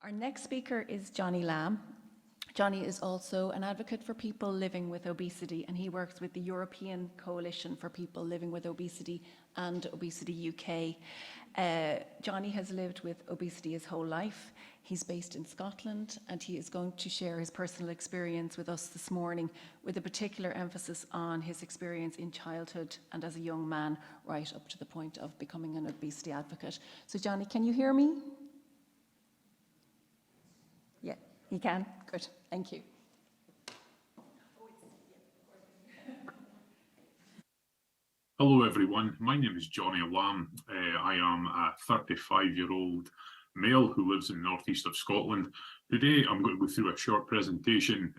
Our next speaker is Johnny Lamb. Johnny is also an advocate for people living with obesity, and he works with the European Coalition for People Living with Obesity and Obesity UK. Johnny has lived with obesity his whole life. He's based in Scotland, and he is going to share his personal experience with us this morning, with a particular emphasis on his experience in childhood and as a young man, right up to the point of becoming an obesity advocate. So Johnny, can you hear me? Yeah, you can. Good, thank you. Hello everyone, my name is Johnny Lamb. I am a 35-year-old male who lives in the northeast of Scotland. Today I'm going to go through a short presentation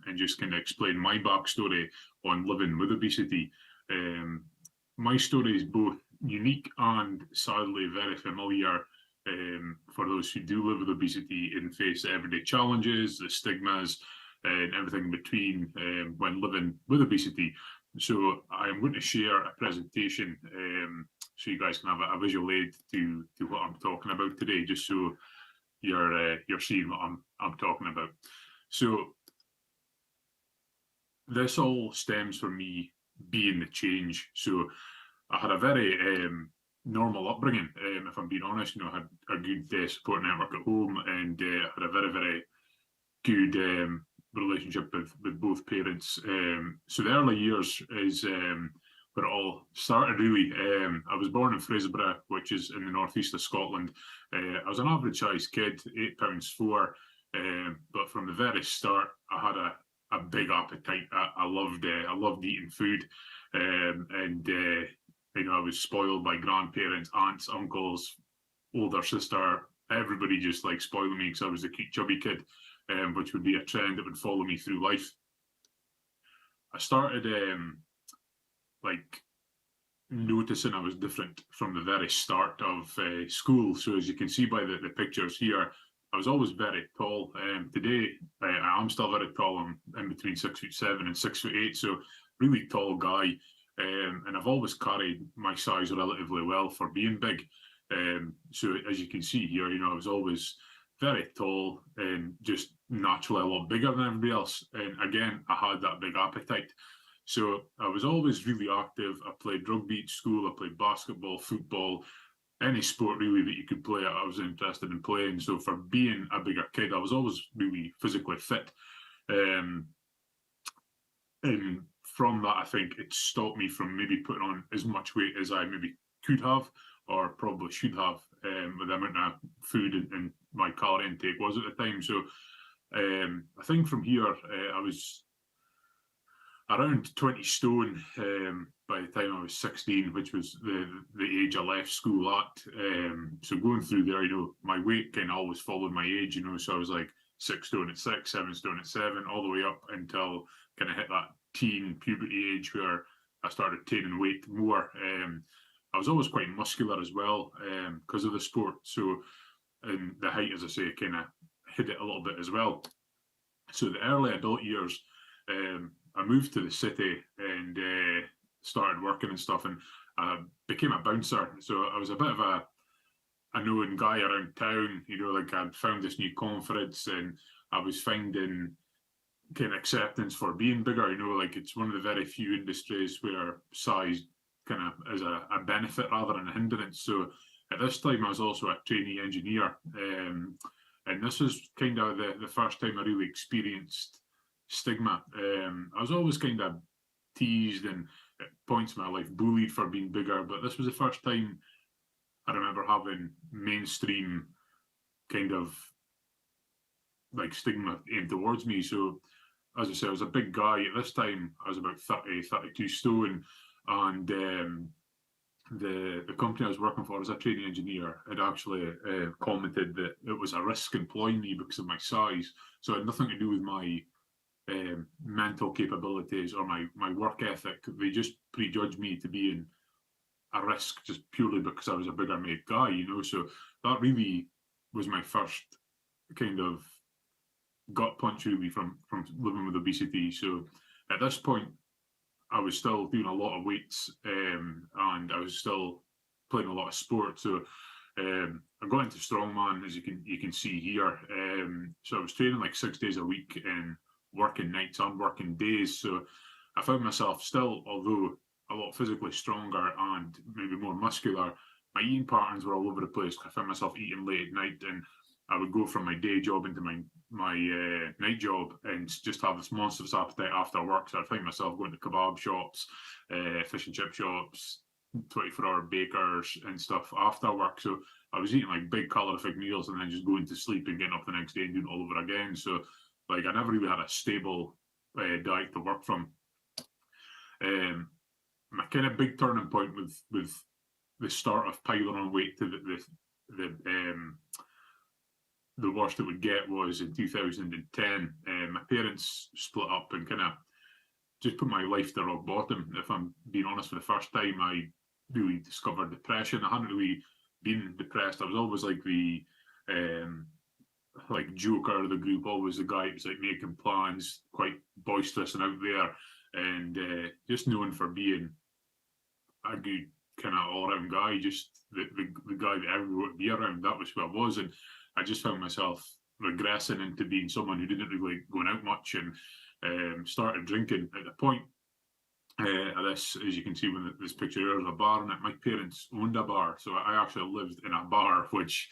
and just kind of explain my backstory on living with obesity. My story is both unique and sadly very familiar for those who do live with obesity and face the everyday challenges, the stigmas, and everything in between when living with obesity. So I'm going to share a presentation so you guys can have a visual aid to what I'm talking about today, just so you're seeing what I'm talking about. So this all stems from me being the change. So I had a very normal upbringing, if I'm being honest. You know, I had a good support network at home, and had a very, very good relationship with both parents. So the early years is where it all started, really. I was born in Fraserburgh, which is in the northeast of Scotland. I was an average sized kid, 8'4", but from the very start, I had a big appetite. I loved eating food, and you know, I was spoiled by grandparents, aunts, uncles, older sister. Everybody just like spoiling me because I was a cute, chubby kid, which would be a trend that would follow me through life. I started like noticing I was different from the very start of school. So as you can see by the pictures here, I was always very tall. Today, I am still very tall. I'm in between 6'7" and 6'8", so really tall guy. And I've always carried my size relatively well for being big. So as you can see here, you know, I was always very tall and just naturally a lot bigger than everybody else. And again, I had that big appetite. So I was always really active. I played rugby at school, I played basketball, football, any sport really that you could play, I was interested in playing. So for being a bigger kid, I was always really physically fit. And from that, I think it stopped me from maybe putting on as much weight as I maybe could have or probably should have with the amount of food and my calorie intake was at the time. So I think from here, I was around 20 stone by the time I was 16, which was the age I left school at. So going through there, you know, my weight kind of always followed my age, you know, so I was like 6 stone at 6, 7 stone at 7, all the way up until kind of hit that teen puberty age where I started taking weight more. I was always quite muscular as well because of the sport. So, and the height, as I say, kind of hid it a little bit as well. So the early adult years, I moved to the city and started working and stuff, and became a bouncer. So I was a bit of a known guy around town, you know, like I'd found this new confidence and I was finding kind of acceptance for being bigger, you know, like it's one of the very few industries where size kind of is a benefit rather than a hindrance. So at this time I was also a trainee engineer, and this was kind of the first time I really experienced stigma. I was always kind of teased and at points in my life bullied for being bigger, but this was the first time I remember having mainstream kind of like stigma aimed towards me. So as I said, I was a big guy. At this time, I was about 30, 32 stone, and the company I was working for as a training engineer had actually commented that it was a risk employing me because of my size. So it had nothing to do with my mental capabilities or my work ethic. They just prejudged me to being a risk just purely because I was a bigger made guy, you know. So that really was my first kind of gut punch really from living with obesity. So at this point, I was still doing a lot of weights and I was still playing a lot of sport. So I got into strongman, as you can see here. So I was training like 6 days a week and working nights and working days. So I found myself still, although a lot physically stronger and maybe more muscular, my eating patterns were all over the place. I found myself eating late at night, and I would go from my day job into my night job and just have this monstrous appetite after work. So I'd find myself going to kebab shops, fish and chip shops, 24-hour bakers and stuff after work. So I was eating like big calorific meals and then just going to sleep and getting up the next day and doing it all over again. So like I never really had a stable diet to work from. My kind of big turning point with the start of piling on weight to the worst it would get was in 2010. My parents split up and kind of just put my life to rock bottom. If I'm being honest, for the first time, I really discovered depression. I hadn't really been depressed. I was always like the like joker of the group, always the guy who's like making plans, quite boisterous and out there, and just known for being a good kind of all-around guy, just the guy that everyone would be around. That was who I was, and I just found myself regressing into being someone who didn't really like going out much, and started drinking at the point. This, as you can see, when this picture here is a bar, and my parents owned a bar, so I actually lived in a bar, which,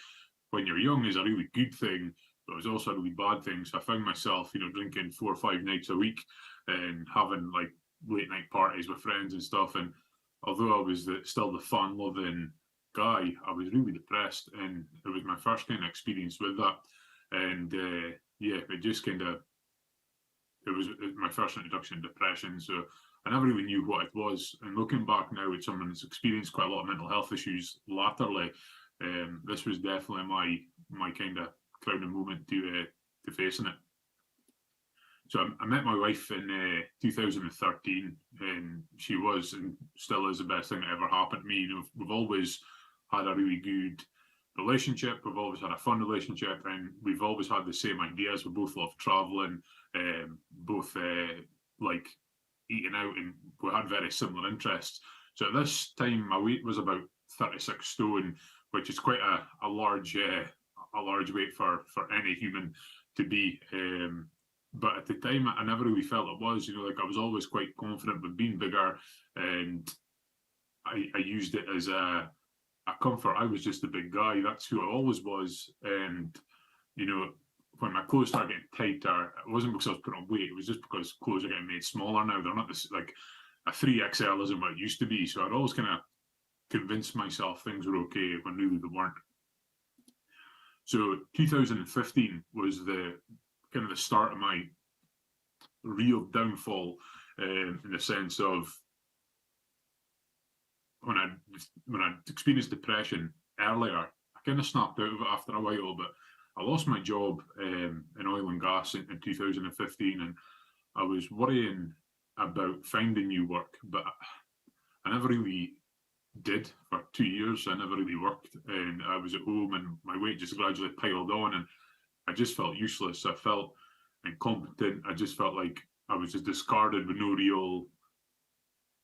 when you're young, is a really good thing, but it was also a really bad thing. So I found myself, drinking 4 or 5 nights a week and having like late night parties with friends and stuff. And although I was still the fun-loving guy, I was really depressed, and it was my first kind of experience with that. And it just kind of, it was my first introduction to depression. So I never really knew what it was. And looking back now, with someone that's experienced quite a lot of mental health issues latterly, this was definitely my kind of crowning moment to facing it. So I met my wife in 2013, and she was and still is the best thing that ever happened to me. We've always had a really good relationship. We've always had a fun relationship, and we've always had the same ideas. We both love traveling, both like eating out, and we had very similar interests. So at this time, my weight was about 36 stone, which is quite a large weight for any human to be. But at the time, I never really felt it was. Like I was always quite confident with being bigger, and I used it as a comfort. I was just a big guy. That's who I always was. And when my clothes started getting tighter, it wasn't because I was putting on weight. It was just because clothes are getting made smaller now. They're not this, like a 3XL isn't what it used to be. So I'd always kind of convince myself things were okay when really they weren't. So 2015 was the kind of the start of my real downfall, in the sense of when I experienced depression earlier. I kind of snapped out of it after a while, but I lost my job in oil and gas in 2015, and I was worrying about finding new work, but I never really did for 2 years. I never really worked, and I was at home, and my weight just gradually piled on, and I just felt useless. I felt incompetent. I just felt like I was just discarded with no real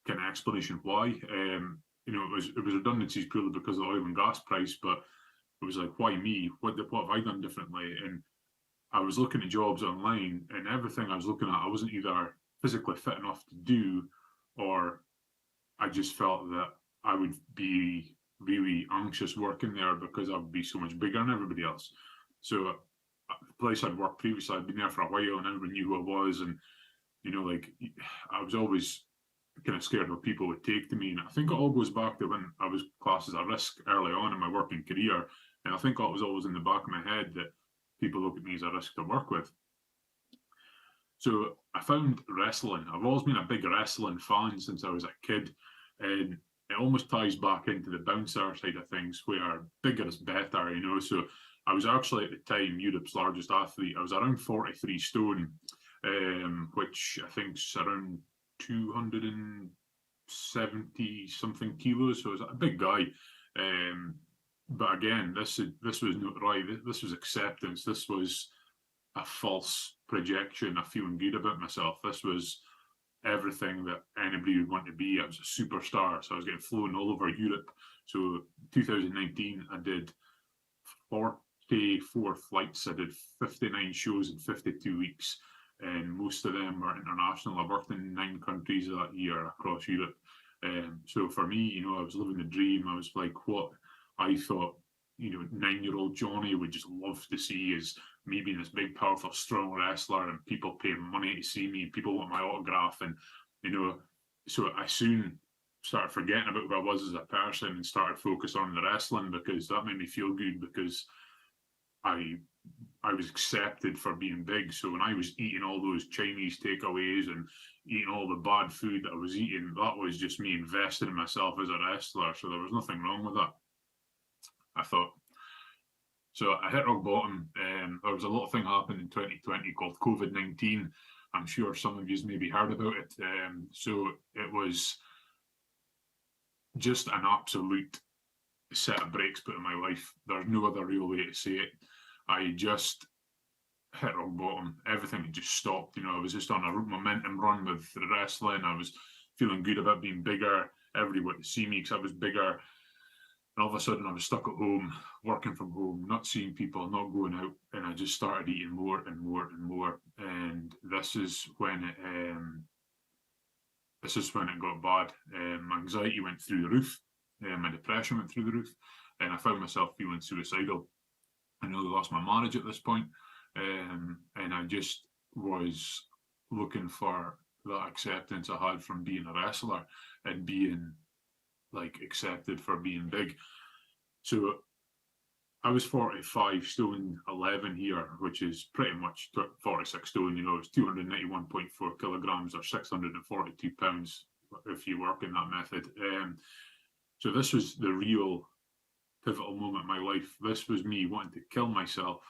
kind of explanation why. It was redundancies purely because of the oil and gas price, but it was like, why me? What have I done differently? And I was looking at jobs online, and everything I was looking at, I wasn't either physically fit enough to do, or I just felt that I would be really anxious working there because I would be so much bigger than everybody else. So the place I'd worked previously, I'd been there for a while, and everyone knew who I was, and like I was always kind of scared what people would take to me. And I think it all goes back to when I was classed as a risk early on in my working career, and I think it was always in the back of my head that people look at me as a risk to work with. So I found wrestling. I've always been a big wrestling fan since I was a kid, and it almost ties back into the bouncer side of things, where bigger is better, So I was actually at the time Europe's largest athlete. I was around 43 stone, which I think is around 270 something kilos. So I was a big guy. But again, this was not right. This was acceptance. This was a false projection of feeling good about myself. This was everything that anybody would want to be. I was a superstar, so I was getting flown all over Europe. So 2019, I did 44 flights. I did 59 shows in 52 weeks, and most of them were international. I worked in 9 countries that year across Europe. So for me, you know, I was living the dream. I was like, what I thought, you know, 9-year-old Johnny would just love to see is me being this big, powerful, strong wrestler, and people paying money to see me, and people want my autograph, and you know, so I soon started forgetting about who I was as a person and started focusing on the wrestling, because that made me feel good, because I was accepted for being big. So when I was eating all those Chinese takeaways and eating all the bad food that I was eating, that was just me investing in myself as a wrestler. So there was nothing wrong with that, I thought. So I hit rock bottom. There was a lot of thing happened in 2020 called COVID-19. I'm sure some of you's maybe heard about it. So it was just an absolute set of breaks put in my life. There's no other real way to say it. I just hit rock bottom. Everything had just stopped. You know, I was just on a momentum run with the wrestling. I was feeling good about being bigger. Everybody wanted to see me because I was bigger. And all of a sudden I was stuck at home, working from home, not seeing people, not going out, and I just started eating more and more and more. And this is when it got bad. My anxiety went through the roof, my depression went through the roof, and I found myself feeling suicidal. I nearly lost my marriage at this point, and I just was looking for that acceptance I had from being a wrestler and being like accepted for being big. So I was 45 stone 11 here, which is pretty much 46 stone. You know, it's 291.4 kilograms or 642 pounds if you work in that method. So this was the real pivotal moment in my life. This was me wanting to kill myself,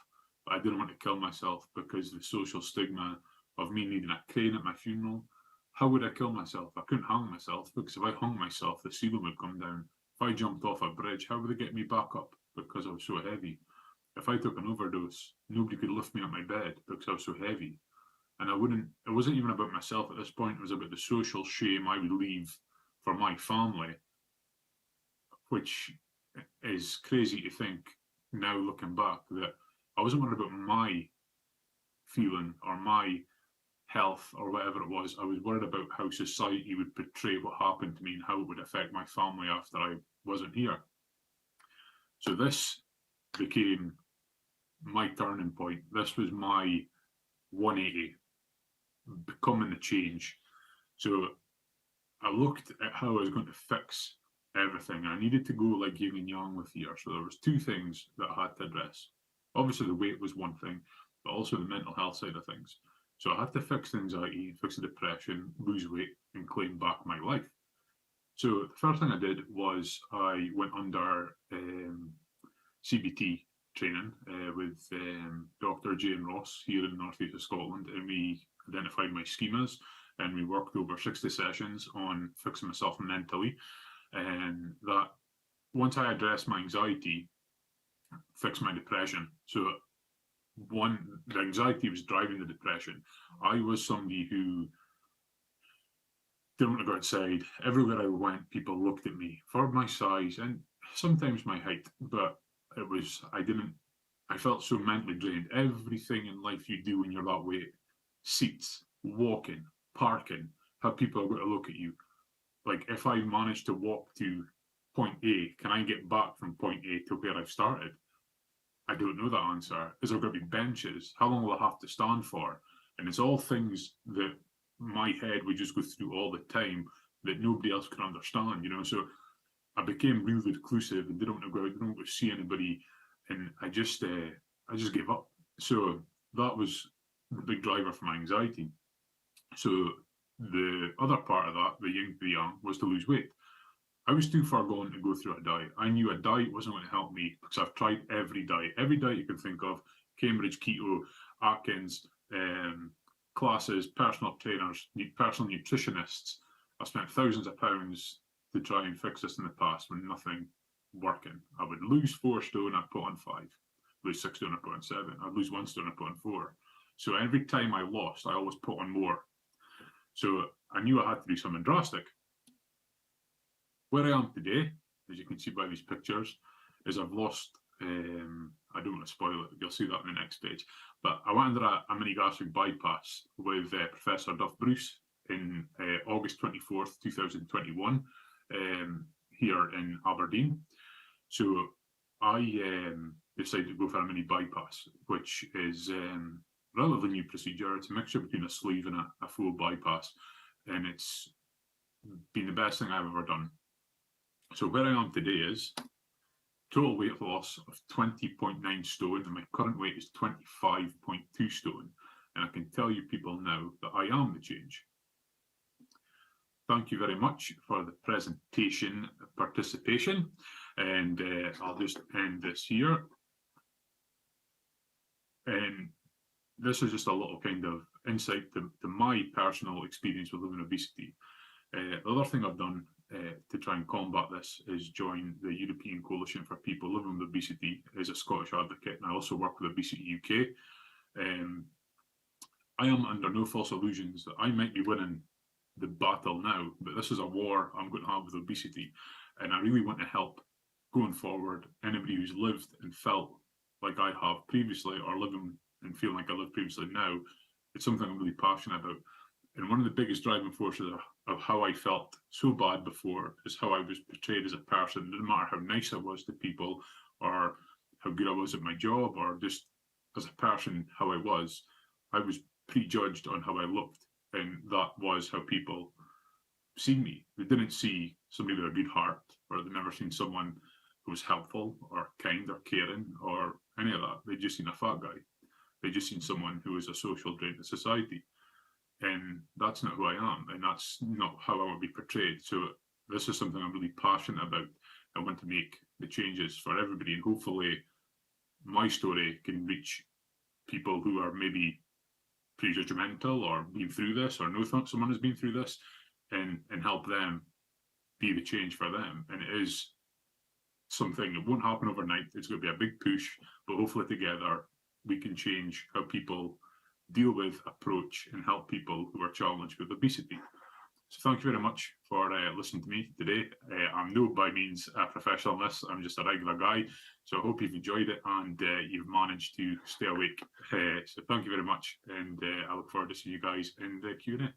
but I didn't want to kill myself because the social stigma of me needing a crane at my funeral. How would I kill myself? I couldn't hang myself, because if I hung myself, the ceiling would come down. If I jumped off a bridge, how would they get me back up? Because I was so heavy. If I took an overdose, nobody could lift me up my bed because I was so heavy. And it wasn't even about myself at this point. It was about the social shame I would leave for my family, which is crazy to think now looking back, that I wasn't worried about my feeling or my health or whatever it was. I was worried about how society would portray what happened to me and how it would affect my family after I wasn't here. So this became my turning point. This was my 180, becoming the change. So I looked at how I was going to fix everything. I needed to go like yin and yang with here. So there was 2 things that I had to address. Obviously the weight was one thing, but also the mental health side of things. So I had to fix the anxiety, fix the depression, lose weight, and claim back my life. So the first thing I did was I went under CBT training with Dr. Jane Ross here in the northeast of Scotland, and we identified my schemas, and we worked over 60 sessions on fixing myself mentally. And that once I addressed my anxiety, fixed my depression. So the anxiety was driving the depression. I was somebody who didn't want to go outside. Everywhere I went, people looked at me for my size and sometimes my height, but I felt so mentally drained. Everything in life you do when you're that weight, seats, walking, parking, how people are going to look at you. Like if I manage to walk to point A, can I get back from point A to where I've started? I don't know that answer. Is there going to be benches? How long will I have to stand for? And it's all things that my head would just go through all the time that nobody else could understand, you know. So I became really reclusive and didn't want to go out, didn't want to see anybody, and I just gave up. So that was the big driver for my anxiety. So the other part of that, the yin to the yang, was to lose weight. I was too far gone to go through a diet. I knew a diet wasn't going to help me because I've tried every diet you can think of: Cambridge Keto, Atkins, classes, personal trainers, personal nutritionists. I've spent thousands of pounds to try and fix this in the past with nothing working. I would lose 4 stone, I'd put on 5. Lose 6 stone, I'd put on 7. I'd lose 1 stone, I'd put on 4. So every time I lost, I always put on more. So I knew I had to do something drastic. Where I am today, as you can see by these pictures, is I've lost, I don't want to spoil it, you'll see that in the next page, but I went under a mini gastric bypass with Professor Duff Bruce in August 24th, 2021, here in Aberdeen. So I decided to go for a mini bypass, which is a relatively new procedure. It's a mixture between a sleeve and a full bypass, and it's been the best thing I've ever done. So where I am today is total weight loss of 20.9 stone, and my current weight is 25.2 stone. And I can tell you people now that I am the change. Thank you very much for the presentation participation, and I'll just end this here. And this is just a little kind of insight to my personal experience with living with obesity. The other thing I've done to try and combat this is join the European Coalition for People Living with Obesity as a Scottish advocate, and I also work with Obesity UK. I am under no false illusions that I might be winning the battle now, but this is a war I'm going to have with obesity, and I really want to help going forward anybody who's lived and felt like I have previously, or living and feeling like I lived previously now. It's something I'm really passionate about. And one of the biggest driving forces of how I felt so bad before is how I was portrayed as a person. No matter how nice I was to people, or how good I was at my job, or just as a person, how I was prejudged on how I looked. And that was how people see me. They didn't see somebody with a good heart, or they'd never seen someone who was helpful or kind or caring or any of that. They'd just seen a fat guy. They'd just seen someone who was a social drain to society. And that's not who I am, and that's not how I want to be portrayed. So this is something I'm really passionate about. I want to make the changes for everybody, and hopefully my story can reach people who are maybe prejudgmental or been through this, or know someone has been through this, and help them be the change for them. And it is something that won't happen overnight. It's going to be a big push, but hopefully together we can change how people deal with, approach, and help people who are challenged with obesity. So thank you very much for listening to me today. I'm no by means a professional in this. I'm just a regular guy. So I hope you've enjoyed it, and you've managed to stay awake. So thank you very much, and I look forward to seeing you guys in the Q&A.